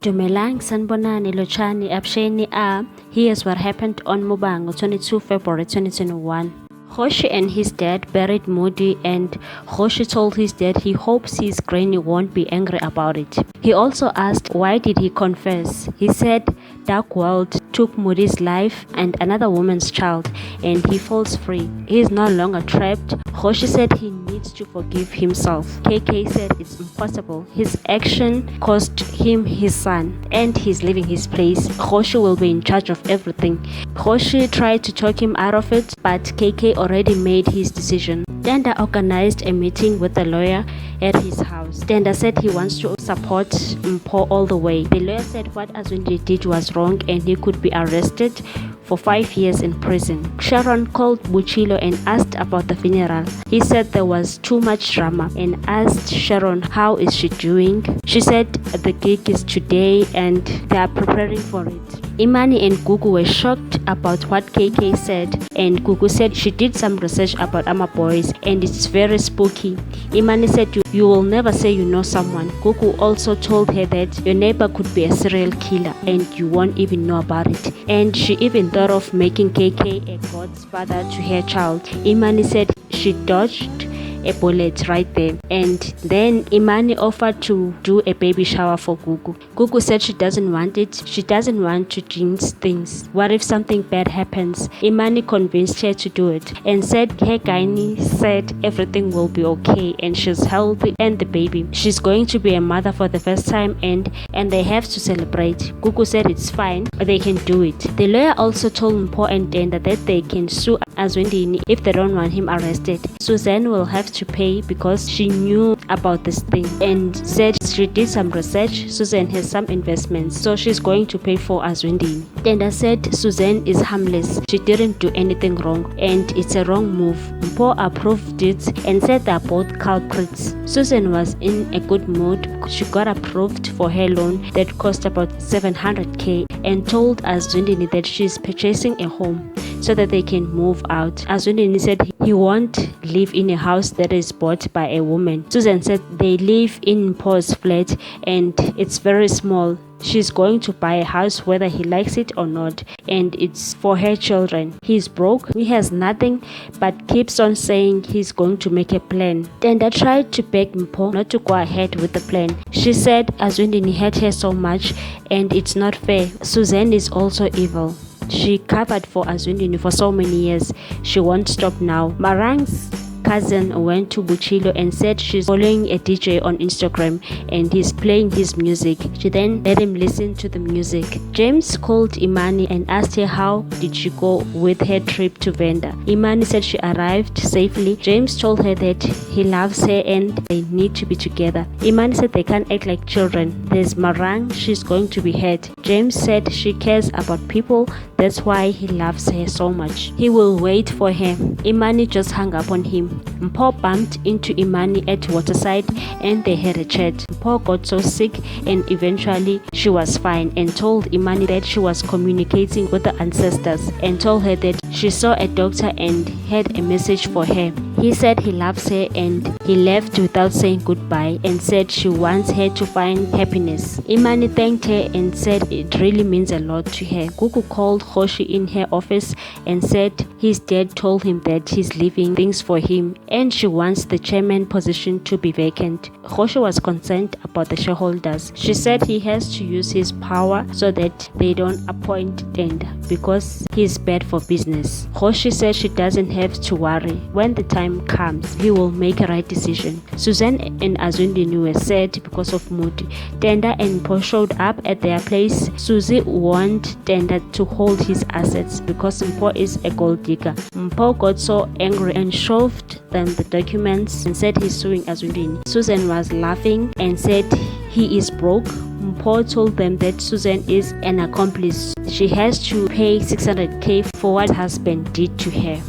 Dumelang Sanbonani Lochani Absheni A. Here's what happened on Muvhango 22 February 2021. Kgoshi and his dad buried Moody, and Kgoshi told his dad he hopes his granny won't be angry about it. He also asked why did he confess. He said Dark World took Moody's life and another woman's child, and he falls free. He is no longer trapped. Kgoshi said he needs to forgive himself. KK said it's impossible. His action cost him his son, and he's leaving his place. Kgoshi will be in charge of everything. Kgoshi tried to talk him out of it, but KK already made his decision. Tenda organized a meeting with the lawyer at his house. Tenda said he wants to support Mpho all the way. The lawyer said what Azwindi did was wrong and he could be arrested for 5 years in prison. Sharon called Buchilo and asked about the funeral. He said there was too much drama and asked Sharon how is she doing. She said the gig is today and they are preparing for it. Imani and Gugu were shocked about what KK said, and Gugu said she did some research about Ama boys and it's very spooky. Imani said you will never say you know someone. Gugu also told her that your neighbor could be a serial killer and you won't even know about it. And she even thought of making KK a godfather to her child. Imani said she dodged a bullet right there. And then Imani offered to do a baby shower for Gugu. Gugu said she doesn't want it. She doesn't want to jinx things. What if something bad happens? Imani convinced her to do it and said her gynae said everything will be okay and she's healthy and the baby. She's going to be a mother for the first time and they have to celebrate. Gugu said it's fine, they can do it. The lawyer also told Mpho and Tenda that they can sue Azwindini if they don't want him arrested. Suzanne will have to pay because she knew about this thing and said she did some research. Suzanne has some investments, so she's going to pay for Azwindini. Tenda said Suzanne is harmless. She didn't do anything wrong and it's a wrong move. Mpho approved it and said they're both culprits. Susan was in a good mood. She got approved for her loan that cost about 700k and told Azwindini that she's purchasing a home so that they can move out. Azwindini said he won't live in a house that is bought by a woman. Susan said they live in Mpho's flat and it's very small. She's going to buy a house whether he likes it or not, and it's for her children. He's broke, he has nothing, but keeps on saying he's going to make a plan. Tenda tried to beg Mpho not to go ahead with the plan. She said Azwindini hurt her so much and it's not fair. Suzanne is also evil. She covered for Azwindini for so many years. She won't stop now. Marang's cousin went to Buchilo and said she's following a DJ on Instagram and he's playing his music. She then let him listen to the music. James called Imani and asked her how did she go with her trip to Venda. Imani said she arrived safely. James told her that he loves her and they need to be together. Imani said they can't act like children. There's Marang, she's going to be hurt. James said she cares about people, that's why he loves her so much. He will wait for her. Imani just hung up on him. Mpho bumped into Imani at Waterside and they had a chat. Mpho got so sick and eventually she was fine and told Imani that she was communicating with the ancestors and told her that she saw a doctor and had a message for her. He said he loves her and he left without saying goodbye and said she wants her to find happiness. Imani thanked her and said it really means a lot to her. Gugu called Kgoshi in her office and said his dad told him that he's leaving things for him and she wants the chairman position to be vacant. Kgoshi was concerned about the shareholders. She said he has to use his power so that they don't appoint Tenda because he's bad for business. Kgoshi said she doesn't have to worry. When the time comes, he will make a right decision. Suzanne and Azwindini were sad because of Moody. Tenda and Mpho showed up at their place. Susie wanted Tenda to hold his assets because Mpho is a gold digger. Mpho got so angry and shoved them the documents and said he's suing Azwindini. Susan was laughing and said he is broke. Mpho told them that Susan is an accomplice. She has to pay 600k for what her husband did to her.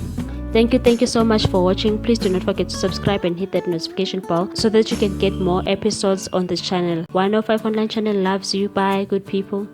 Thank you so much for watching. Please do not forget to subscribe and hit that notification bell so that you can get more episodes on this channel. 105 Online channel loves you. Bye, good people.